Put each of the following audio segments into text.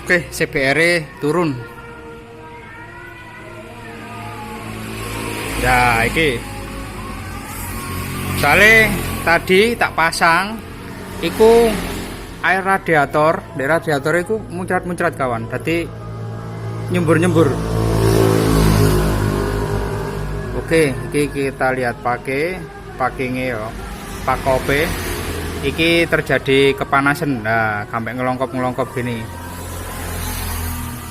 Oke, CBR turun. Ya, iki. Soalnya tadi tak pasang, iku air radiator, di radiator iku muncrat-muncrat kawan. Tadi nyembur-nyembur. Oke, iki kita lihat pakingnya ya, pakope. Iki terjadi kepanasan, nah sampai ngelongkop gini.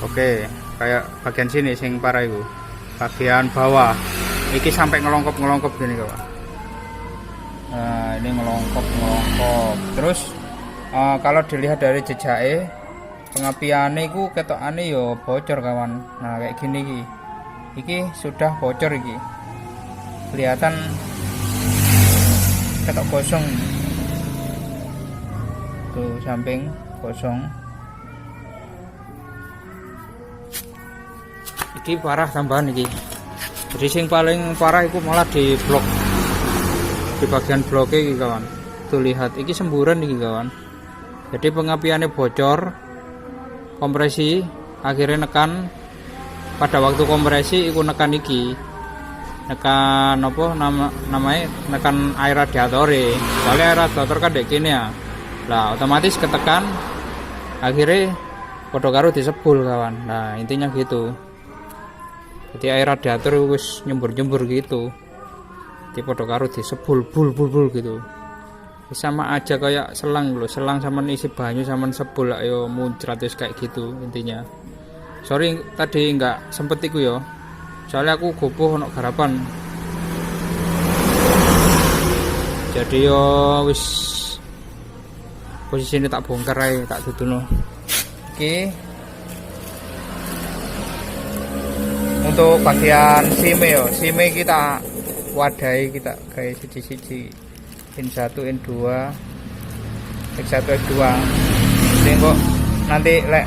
Oke, kayak bagian sini sing parah itu, bagian bawah. Iki sampai ngelongkop gini kawan. Nah ini ngelongkop. Terus kalau dilihat dari jejaknya, pengapiannya itu ketokane yo bocor kawan. Nah kayak gini iki sudah bocor iki. Kelihatan ketok kosong. Tuh samping kosong. Iki parah tambahan iki. Jadi sing paling parah itu malah di blok, di bagian bloknya iki kawan. Tuh lihat iki semburan iki kawan. Jadi pengapiannya bocor, kompresi akhirnya nekan. Pada waktu kompresi iku nekan iki, nekan apa namanya nekan air radiator. Soalnya air radiator kan dek kene ya. Lah otomatis ketekan, akhirnya podo karo disebul kawan. Nah intinya gitu. Jadi air radiator wis nyembur gitu. Di podo karo disebul bul gitu. Sama aja kayak selang loh, selang sama isi banyu sama sebul ayo muncrat kayak gitu intinya. Sorry tadi nggak sempet iku yo. Soalnya aku gopoh ono garapan. Jadi yo wis posisi ini tak bongkar aja, tak tutuno. Oke. Untuk bagian sime yo, sime kita wadai, kita kayak siji in1 in2 x1 x2. Ini kok nanti lek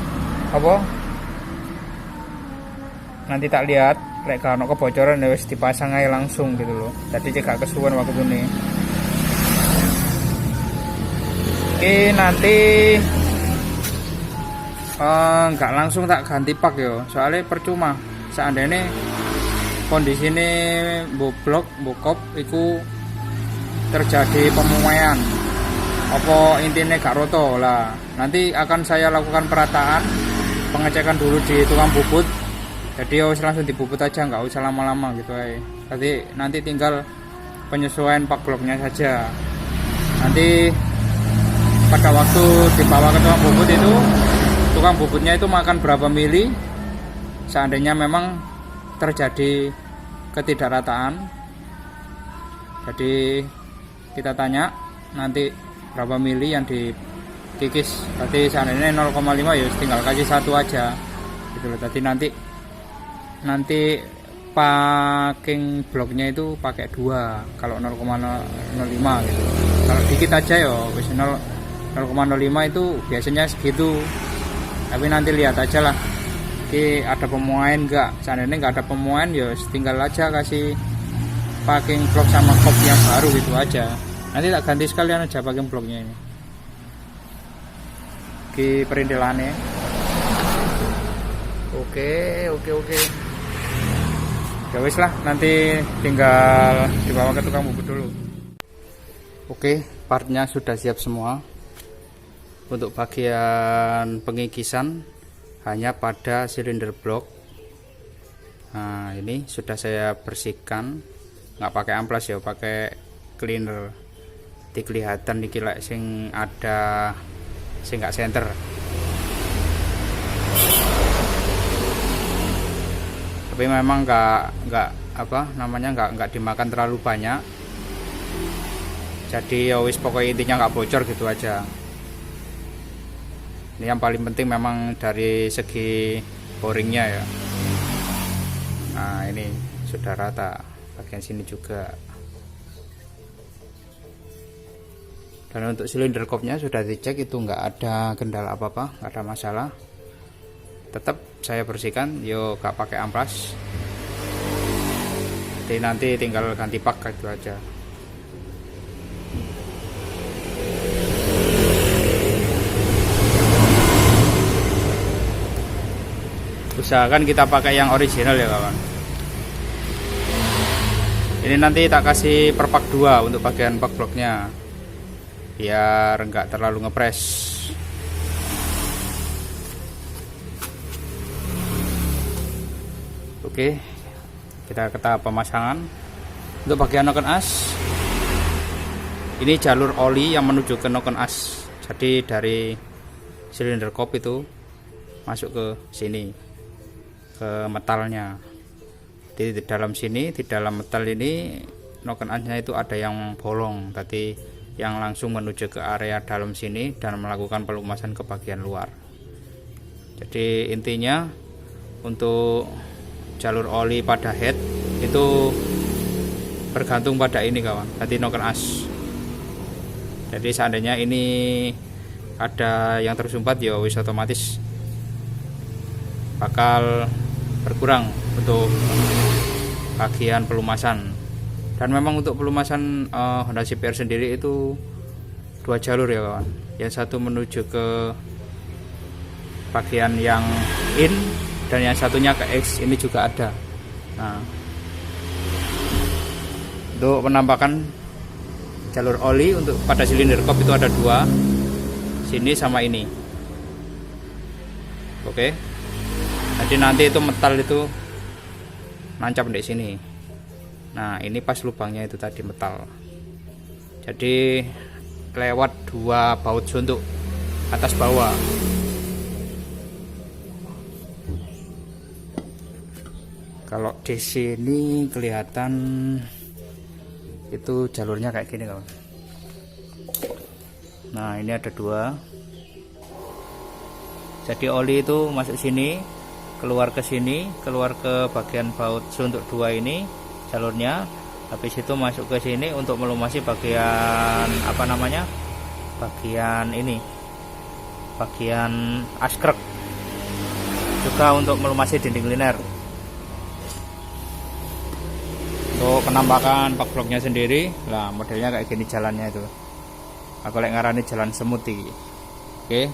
apa? Nanti tak lihat lek kalau kebocoran ya wis dipasang aja langsung gitu loh. Jadi cek kesuwen waktu ini. Oke, nanti nggak langsung tak ganti pak yo, soalnya percuma. Seandainya kondisi ini boblok, bokop, itu terjadi pemuaian, apa intinya gak roto lah. Nanti akan saya lakukan perataan, pengecekan dulu di tukang bubut. Jadi harus langsung dibubut aja, nggak usah lama-lama gitu aja. Nanti tinggal penyesuaian pak bloknya saja. Nanti pada waktu dibawa ke tukang bubut itu, tukang bubutnya itu makan berapa mili. Seandainya memang terjadi ketidakrataan, jadi kita tanya nanti berapa mili yang dikikis. Tadi seandainya 0,5 ya tinggal kasih 1 aja gitu loh. Tadi nanti packing bloknya itu pakai 2 kalau 0,05 gitu. Kalau dikit aja ya wis 0,05 itu biasanya segitu. Tapi nanti lihat aja lah. Oke, ada pemuaian enggak? Seandainya enggak ada pemuaian ya tinggal aja kasih packing blok sama kop yang baru gitu aja. Nanti tak ganti sekalian aja packing bloknya ini. Oke, perintilannya. Oke. Ya wis lah, nanti tinggal dibawa ke tukang bubut dulu. Oke, partnya sudah siap semua. Untuk bagian pengikisan hanya pada silinder blok. Nah ini sudah saya bersihkan, nggak pakai amplas ya, pakai cleaner. Kelihatan nih kira sing ada sing nggak center. Tapi memang nggak dimakan terlalu banyak. Jadi ya wis pokoknya intinya nggak bocor gitu aja. Ini yang paling penting memang dari segi boringnya ya. Nah ini sudah rata, bagian sini juga. Dan untuk silinder kopnya sudah dicek, itu nggak ada kendala apa-apa, nggak ada masalah. Tetap saya bersihkan, yo nggak pakai amplas. Jadi nanti tinggal ganti pak gitu aja. usahakan kita pakai yang original ya kawan. Ini nanti tak kasih perpak 2 untuk bagian bak bloknya biar enggak terlalu ngepres. Oke, kita ke tahap pemasangan. Untuk bagian noken as, ini jalur oli yang menuju ke noken as. Jadi dari silinder kop itu masuk ke sini, ke metalnya. Di dalam sini, di dalam metal ini noken asnya itu ada yang bolong. Tadi yang langsung menuju ke area dalam sini dan melakukan pelumasan ke bagian luar. Jadi intinya untuk jalur oli pada head itu bergantung pada ini kawan, tadi noken as. Jadi seandainya ini ada yang tersumbat ya wis otomatis bakal berkurang untuk bagian pelumasan. Dan memang untuk pelumasan Honda CBR sendiri itu 2 jalur ya kawan. Yang satu menuju ke bagian yang in dan yang satunya ke X, ini juga ada. Nah, untuk penampakan jalur oli untuk pada silinder kop itu ada 2, sini sama ini. Oke, jadi nanti itu metal itu nancap di sini. Nah, ini pas lubangnya itu tadi metal. Jadi lewat 2 baut suntuk atas bawah. Kalau di sini kelihatan itu jalurnya kayak gini kawan. Nah, ini ada 2. Jadi oli itu masuk sini, keluar ke sini, keluar ke bagian baut suntuk 2 ini jalurnya. Habis itu masuk ke sini untuk melumasi bagian apa namanya? Bagian ini. Bagian askrek. Juga untuk melumasi dinding liner. Untuk penampakan bak bloknya sendiri, lah modelnya kayak gini jalannya itu. Aku lek ngarani jalan semut iki. Oke.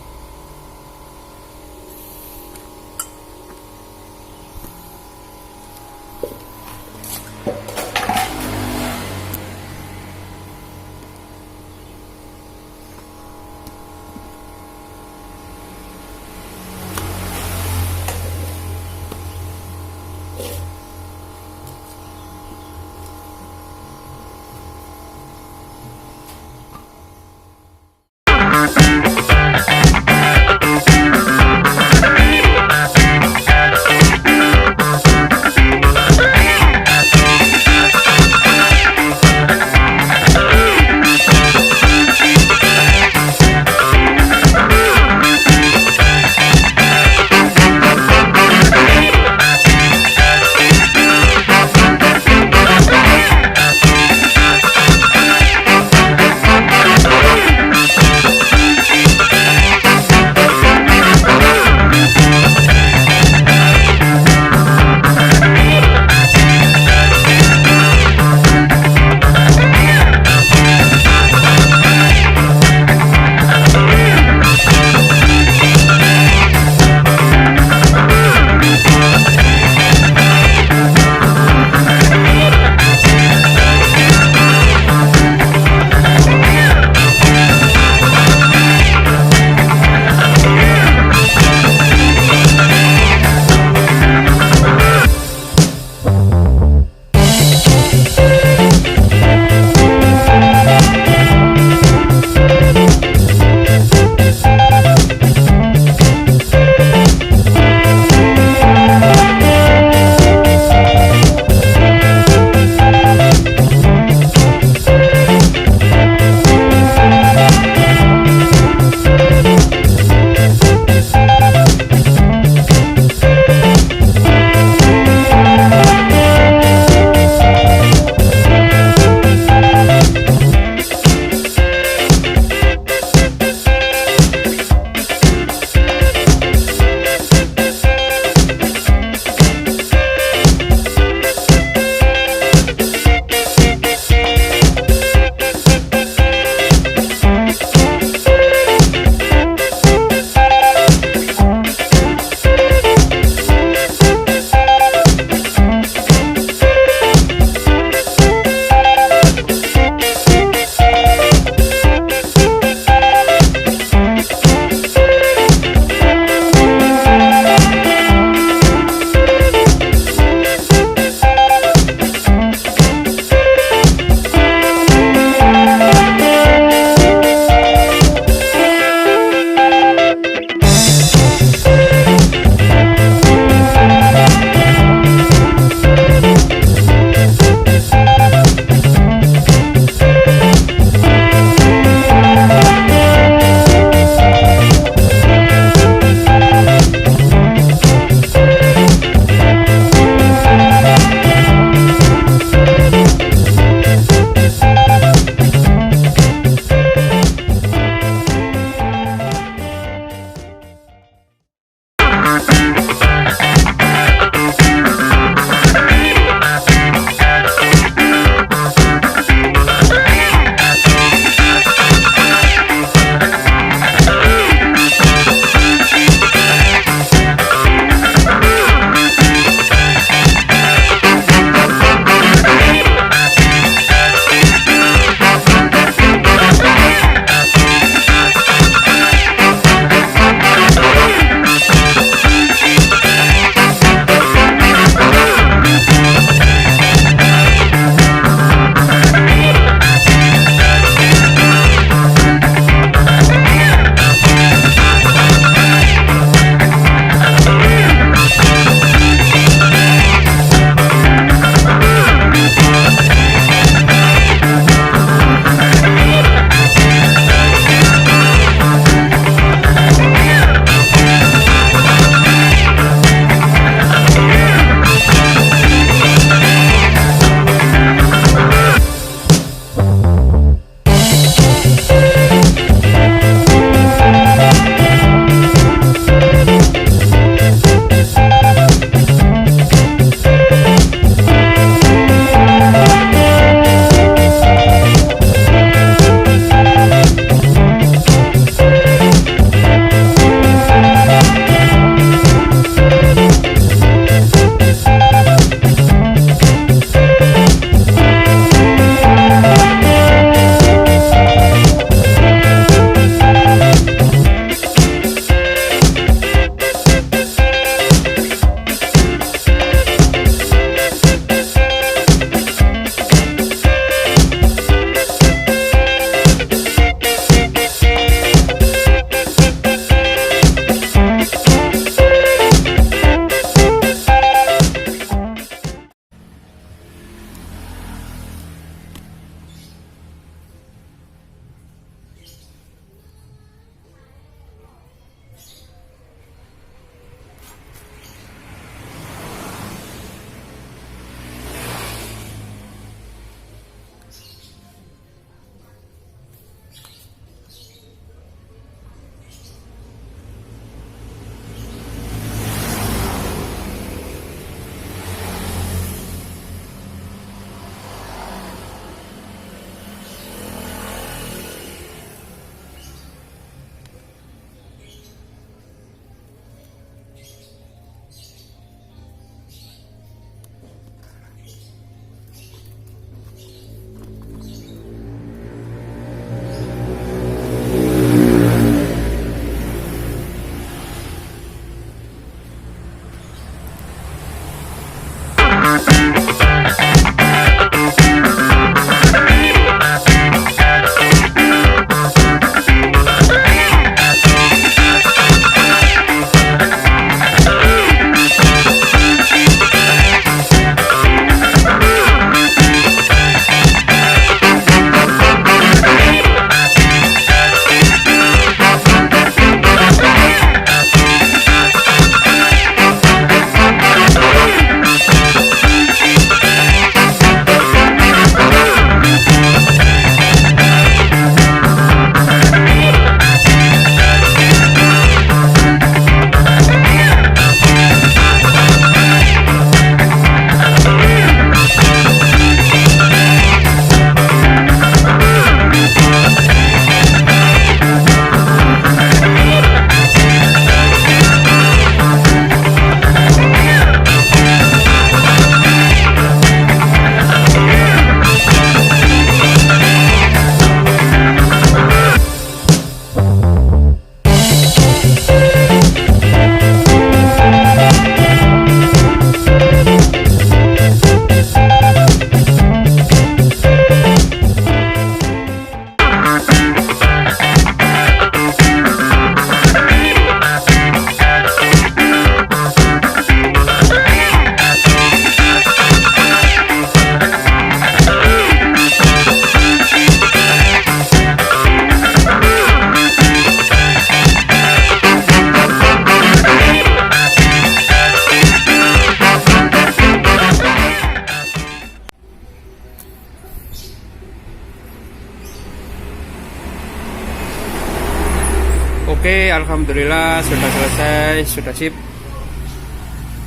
Oke, alhamdulillah sudah selesai, sudah sip.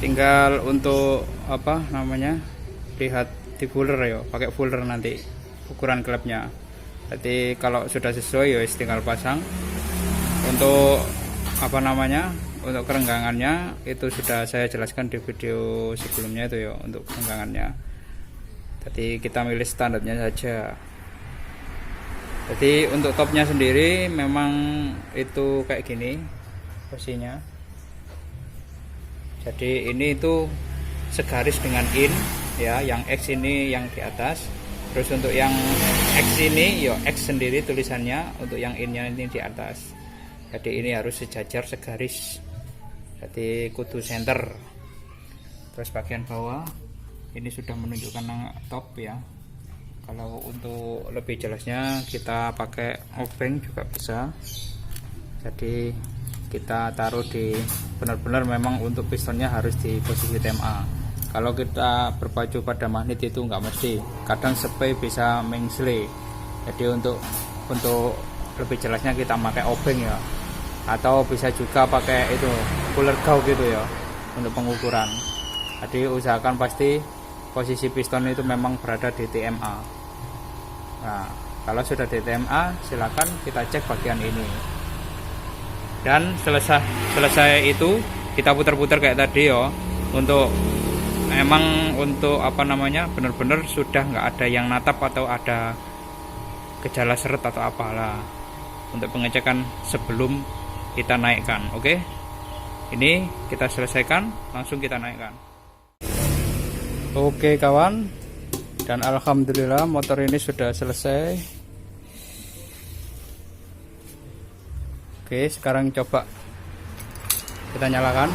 Tinggal untuk apa namanya, lihat di folder ya, pakai folder nanti ukuran klepnya. Jadi kalau sudah sesuai ya tinggal pasang. Untuk apa namanya, untuk kerenggangannya itu sudah saya jelaskan di video sebelumnya itu ya, untuk kerenggangannya. Jadi kita milih standarnya saja. Jadi untuk topnya sendiri memang itu kayak gini posisinya. Jadi ini itu segaris dengan in ya, yang X ini yang di atas. Terus untuk yang X ini ya X sendiri tulisannya, untuk yang in-nya ini di atas. Jadi ini harus sejajar segaris. Jadi kudu center. Terus bagian bawah ini sudah menunjukkan top ya. Kalau untuk lebih jelasnya kita pakai obeng juga bisa. Jadi kita taruh di, benar-benar memang untuk pistonnya harus di posisi TMA. Kalau kita berpacu pada magnet itu enggak mesti, kadang spray bisa mengsle. Jadi untuk lebih jelasnya kita pakai obeng ya, atau bisa juga pakai itu cooler gauge gitu ya untuk pengukuran. Jadi usahakan pasti posisi piston itu memang berada di TMA. Nah, kalau sudah di TMA silakan kita cek bagian ini. Dan selesai itu kita putar-putar kayak tadi ya. Untuk memang untuk apa namanya, benar-benar sudah nggak ada yang natap atau ada gejala seret atau apalah. Untuk pengecekan sebelum kita naikkan. Oke. Ini kita selesaikan, langsung kita naikkan. Oke kawan, dan alhamdulillah motor ini sudah selesai. Oke, sekarang coba kita nyalakan.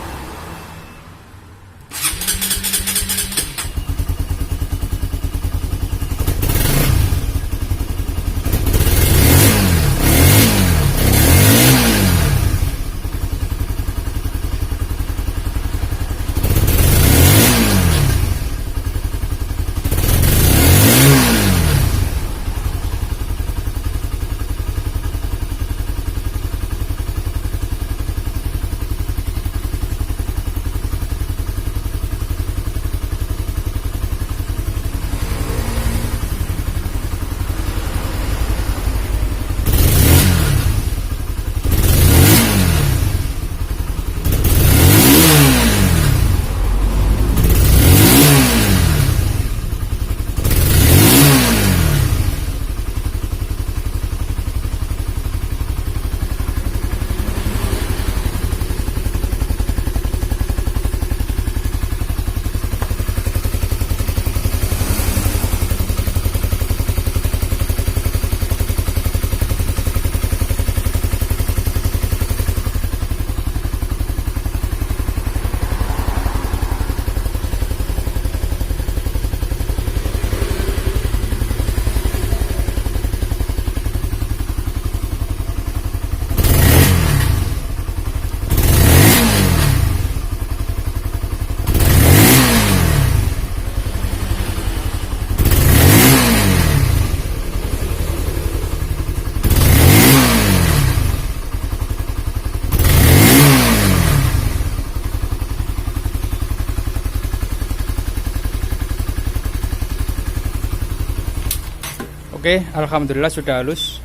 Oke, alhamdulillah sudah halus.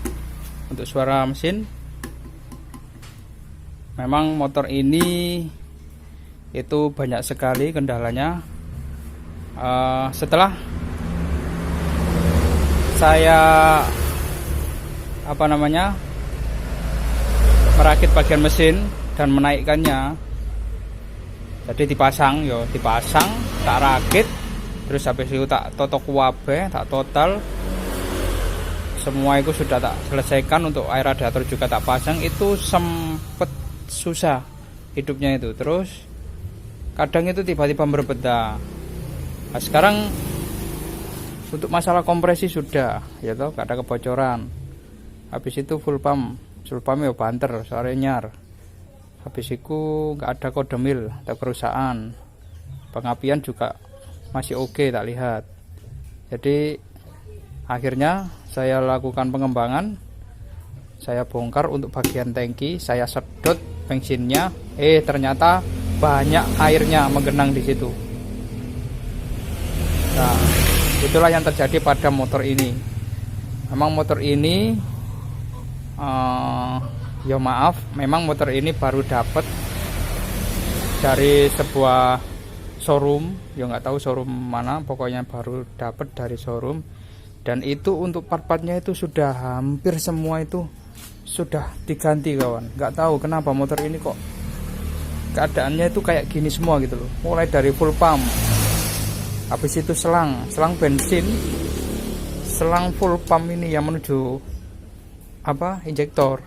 Untuk suara mesin, memang motor ini itu banyak sekali kendalanya. Setelah saya merakit bagian mesin dan menaikkannya, jadi dipasang, tak rakit, terus habis itu tak totok wabe, tak total. Semua itu sudah tak selesaikan. Untuk air radiator juga tak pasang. Itu sempet susah hidupnya itu. Terus kadang itu tiba-tiba berbeda. Nah, sekarang untuk masalah kompresi sudah ya toh, gak ada kebocoran. Habis itu full pump ya banter, sore nyar. Habis itu gak ada kode mil, ada kerusakan. Pengapian juga masih oke, tak lihat. Jadi akhirnya saya lakukan pengembangan Saya bongkar untuk bagian tangki, saya sedot bensinnya, ternyata banyak airnya menggenang di situ. Nah, itulah yang terjadi pada motor ini. Memang motor ini ya maaf, memang motor ini baru dapat dari sebuah showroom, ya nggak tahu showroom mana, pokoknya baru dapat dari showroom. Dan itu untuk part-partnya itu sudah hampir semua itu sudah diganti kawan. Nggak tahu kenapa motor ini kok keadaannya itu kayak gini semua gitu loh. Mulai dari full pump, habis itu selang bensin, selang full pump ini yang menuju injektor.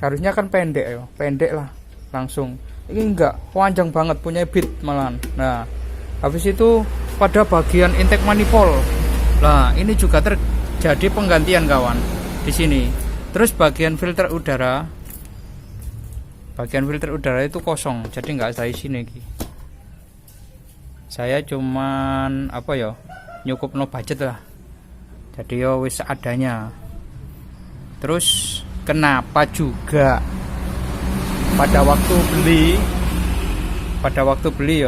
Harusnya kan pendek ya, pendek lah langsung. Ini enggak, panjang banget, punya bit malahan. Nah, habis itu pada bagian intake manifold. Nah, ini juga terjadi penggantian kawan di sini. Terus bagian filter udara itu kosong, jadi nggak saya isi lagi. Saya cuman nyukup no budget lah, jadi wis adanya. Terus kenapa juga pada waktu beli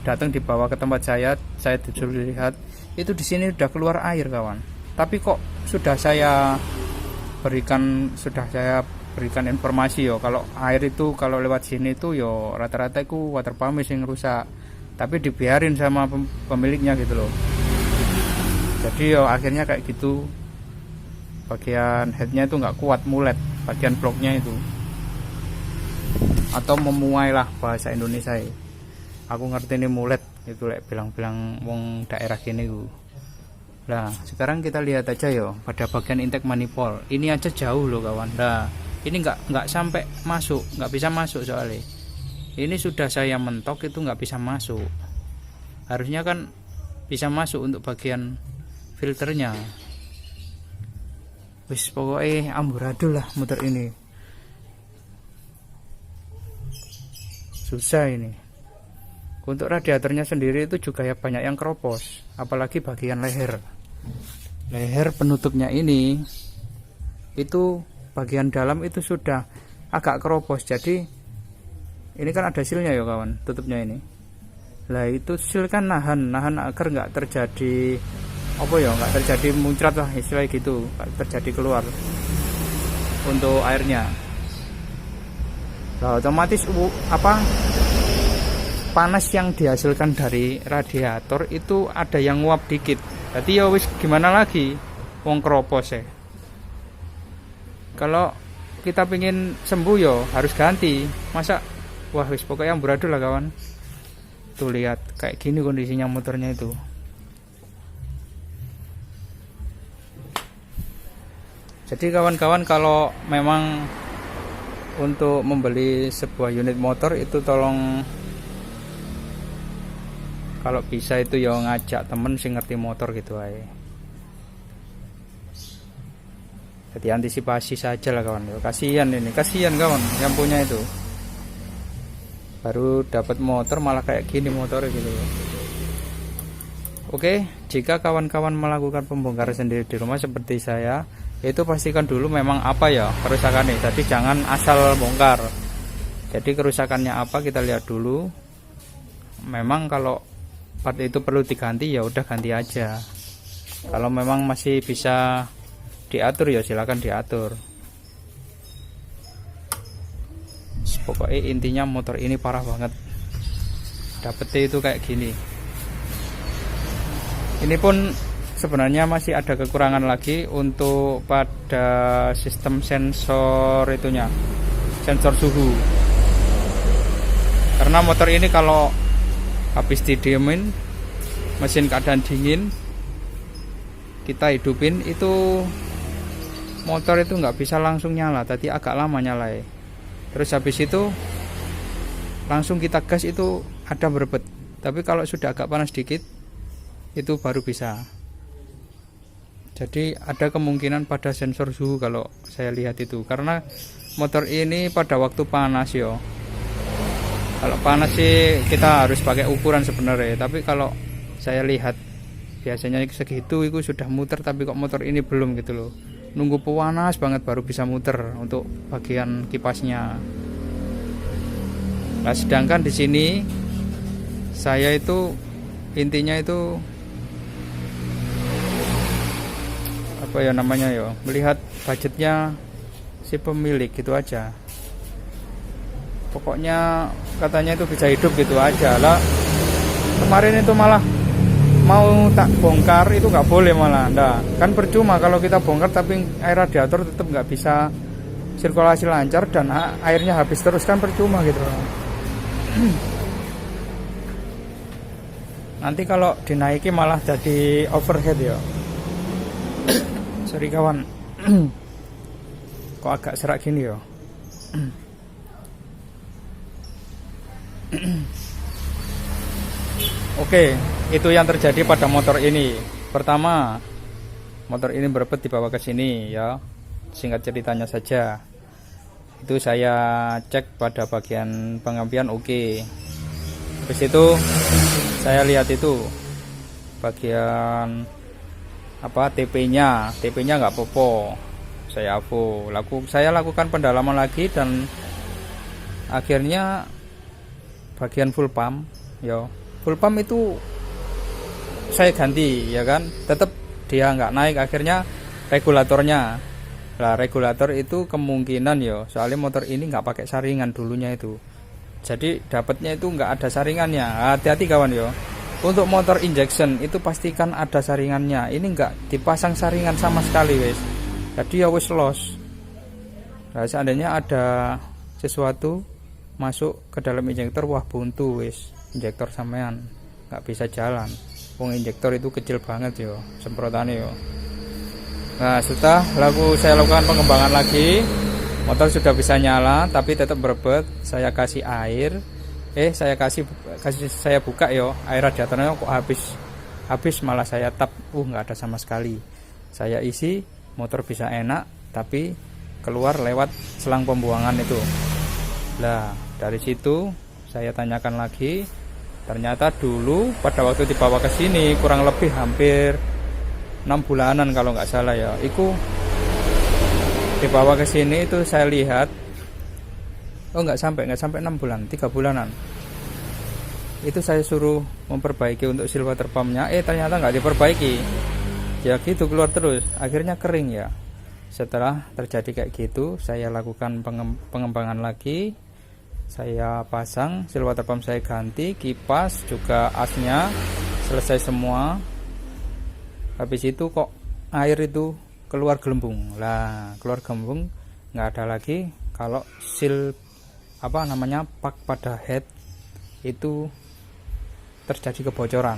datang dibawa ke tempat saya disuruh lihat, itu di sini udah keluar air kawan. Tapi kok sudah saya berikan informasi kalau air itu kalau lewat sini itu rata-rata itu water pump yang rusak, tapi dibiarin sama pemiliknya gitu loh. Jadi akhirnya kayak gitu, bagian headnya itu nggak kuat, mulet bagian bloknya itu, atau memuai lah bahasa Indonesia. Aku ngerti ini mulet itu bilang-bilang wong daerah gini ku. Nah, sekarang kita lihat aja pada bagian intake manifold. Ini aja jauh loh kawan. Nah, ini nggak sampai masuk, nggak bisa masuk soalnya. Ini sudah saya mentok itu nggak bisa masuk. Harusnya kan bisa masuk untuk bagian filternya. Wis pokoknya amburadul lah motor ini. Susah ini. Untuk radiatornya sendiri itu juga banyak yang keropos, apalagi bagian leher penutupnya ini, itu bagian dalam itu sudah agak keropos. Jadi ini kan ada silnya ya kawan, tutupnya ini. Lah itu sil kan nahan agar nggak terjadi nggak terjadi muncrat lah istilahnya gitu, nggak terjadi keluar untuk airnya. Nah, otomatis panas yang dihasilkan dari radiator itu ada yang nguap dikit. Jadi wis gimana lagi, wong keropos ya. Kalau kita pingin sembuh harus ganti. Masa wis pokoknya amburadul lah kawan. Tuh lihat kayak gini kondisinya motornya itu. Jadi kawan-kawan, kalau memang untuk membeli sebuah unit motor itu tolong, kalau bisa itu ngajak temen sing ngerti motor gitu aja. Jadi antisipasi saja lah kawan. Kasihan kawan yang punya itu. Baru dapat motor malah kayak gini motornya gitu. Oke, jika kawan-kawan melakukan pembongkaran sendiri di rumah seperti saya, itu pastikan dulu memang kerusakannya. Jadi jangan asal bongkar. Jadi kerusakannya apa kita lihat dulu. Memang kalau part itu perlu diganti udah ganti aja. Kalau memang masih bisa diatur silakan diatur. Pokoknya intinya motor ini parah banget. Dapetnya itu kayak gini. Ini pun sebenarnya masih ada kekurangan lagi untuk pada sistem sensor itunya, sensor suhu. Karena motor ini kalau habis didiemin, mesin keadaan dingin, kita hidupin, itu motor itu nggak bisa langsung nyala, tadi agak lama nyala ya. Terus habis itu langsung kita gas itu ada berebet. Tapi kalau sudah agak panas dikit itu baru bisa. Jadi ada kemungkinan pada sensor suhu kalau saya lihat itu, karena motor ini pada waktu panas kalau panas sih kita harus pakai ukuran sebenarnya, tapi kalau saya lihat biasanya segitu itu sudah muter, tapi kok motor ini belum gitu loh. nunggu panas banget baru bisa muter untuk bagian kipasnya. Nah, sedangkan di sini saya itu intinya itu apa ya namanya ya, melihat budgetnya si pemilik gitu aja. Pokoknya katanya itu bisa hidup gitu aja lah. Kemarin itu malah mau tak bongkar itu nggak boleh malah. Nah, kan percuma kalau kita bongkar tapi air radiator tetap nggak bisa sirkulasi lancar dan airnya habis terus, kan percuma gitu. Nanti kalau dinaiki malah jadi overhead ya. Sorry kawan. Kok agak serak gini ya. Oke, itu yang terjadi pada motor ini. Pertama, motor ini berebut dibawa ke sini ya. Singkat ceritanya saja. Itu saya cek pada bagian pengampian oke. Habis itu saya lihat itu bagian apa TP-nya nggak popo. Saya lakukan pendalaman lagi dan akhirnya bagian full pump ya. Full pump itu saya ganti ya kan, tetap dia nggak naik, akhirnya regulatornya. Nah, regulator itu kemungkinan ya, soalnya motor ini nggak pakai saringan dulunya itu, jadi dapatnya itu nggak ada saringannya. Hati-hati kawan ya, untuk motor injection itu pastikan ada saringannya. Ini nggak dipasang saringan sama sekali wes, jadi ya wes los. Nah, seandainya ada sesuatu masuk ke dalam injektor, wah buntu wes, injektor sampean nggak bisa jalan. Wong injektor itu kecil banget yo semprotannya yo. Nah, setelah saya lakukan pengembangan lagi, motor sudah bisa nyala tapi tetap berebut. Saya kasih air, saya buka yo, air radiatornya kok habis malah saya tap, nggak ada sama sekali. Saya isi, motor bisa enak tapi keluar lewat selang pembuangan itu. Nah, dari situ saya tanyakan lagi, ternyata dulu pada waktu dibawa ke sini kurang lebih hampir 6 bulanan kalau nggak salah ya, itu dibawa ke sini itu saya lihat nggak sampai 6 bulan, 3 bulanan. Itu saya suruh memperbaiki untuk seal water pumpnya, ternyata nggak diperbaiki ya, gitu keluar terus, akhirnya kering ya. Setelah terjadi kayak gitu, saya lakukan pengembangan lagi. Saya pasang seal water pump, saya ganti kipas juga, asnya selesai semua. Habis itu kok air itu keluar gelembung. Lah, keluar gelembung nggak ada lagi kalau seal pak pada head itu terjadi kebocoran.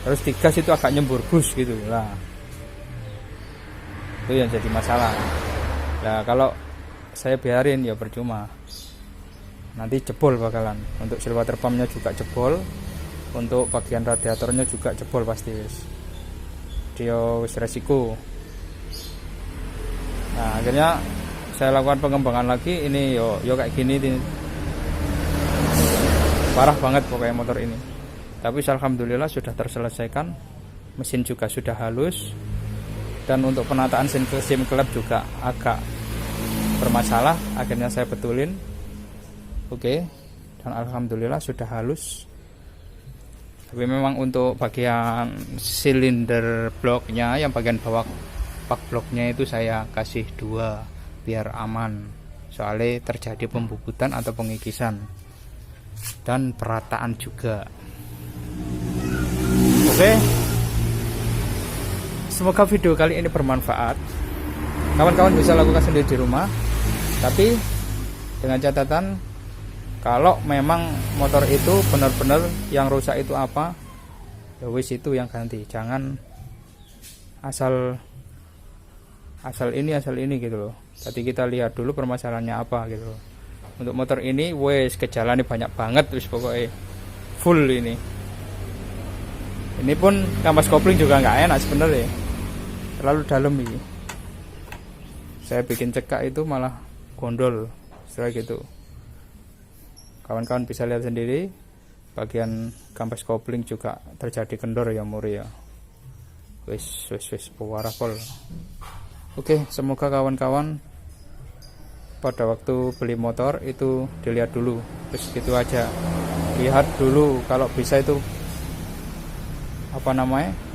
Terus digas itu agak nyembur bus gitu lah. Itu yang jadi masalah. Nah, kalau saya biarin ya percuma. Nanti jebol bakalan. Untuk seal water pumpnya juga jebol, untuk bagian radiatornya juga jebol pasti wis. Dia wis resiko. Nah, akhirnya saya lakukan pengembangan lagi. Ini yo kayak gini nih. Parah banget pokoknya motor ini. Tapi alhamdulillah sudah terselesaikan. Mesin juga sudah halus. Dan untuk penataan SIM klep juga agak bermasalah. Akhirnya saya betulin. Oke, dan alhamdulillah sudah halus. Tapi memang untuk bagian silinder bloknya, yang bagian bawah pak bloknya itu saya kasih 2 biar aman, soalnya terjadi pembubutan atau pengikisan dan perataan juga. Oke, semoga video kali ini bermanfaat. Kawan-kawan bisa lakukan sendiri di rumah, tapi dengan catatan, kalau memang motor itu benar-benar yang rusak itu apa, ya wis itu yang ganti. Jangan asal ini gitu loh. Jadi kita lihat dulu permasalahannya apa gitu loh. Untuk motor ini wis kejalannya banyak banget, wis pokoknya full ini. Ini pun kampas kopling juga nggak enak sebenarnya, terlalu dalam ini. Saya bikin cekak itu malah gondol setelah gitu. Kawan-kawan bisa lihat sendiri, bagian kampas kopling juga terjadi kendor ya muri ya. Wis parah pol. Oke, semoga kawan-kawan pada waktu beli motor itu dilihat dulu, terus gitu aja. Lihat dulu, kalau bisa itu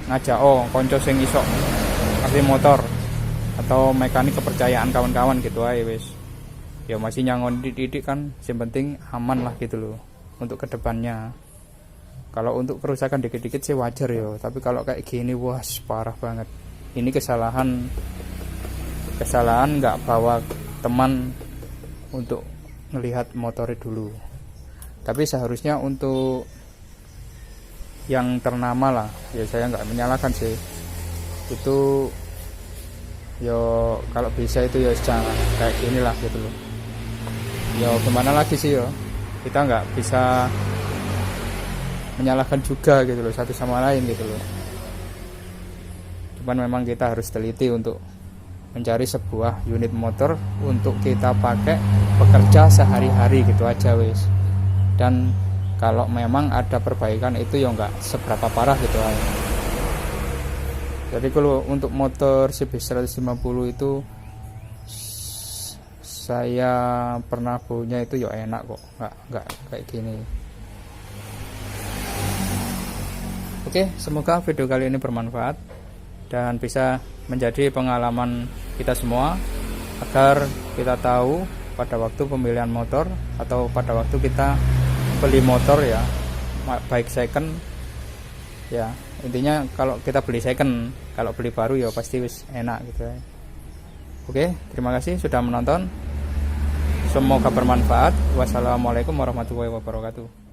ngajak konco sing iso ngerti motor atau mekanik kepercayaan kawan-kawan gitu aja wis. Ya masih nyangon didik kan, yang penting aman lah gitu loh untuk kedepannya. Kalau untuk kerusakan dikit-dikit sih wajar ya, tapi kalau kayak gini wah parah banget. Ini kesalahan nggak bawa teman untuk melihat motornya dulu. Tapi seharusnya untuk yang ternama lah, ya saya nggak menyalahkan sih. Itu yo kalau bisa itu ya jangan kayak gini lah gitu loh. Yo gimana lagi sih yo, kita nggak bisa menyalahkan juga gitu loh satu sama lain gitu loh. Cuman memang kita harus teliti untuk mencari sebuah unit motor untuk kita pakai bekerja sehari-hari gitu aja wis. Dan kalau memang ada perbaikan itu ya nggak seberapa parah gitu aja. Jadi kalau untuk motor CB 150 itu saya pernah punya itu ya enak kok, nggak kayak gini. Oke, semoga video kali ini bermanfaat dan bisa menjadi pengalaman kita semua agar kita tahu pada waktu pemilihan motor atau pada waktu kita beli motor ya, baik second ya, intinya kalau kita beli second, kalau beli baru ya pasti wis enak gitu ya. Oke, terima kasih sudah menonton, semoga bermanfaat. Wassalamualaikum warahmatullahi wabarakatuh.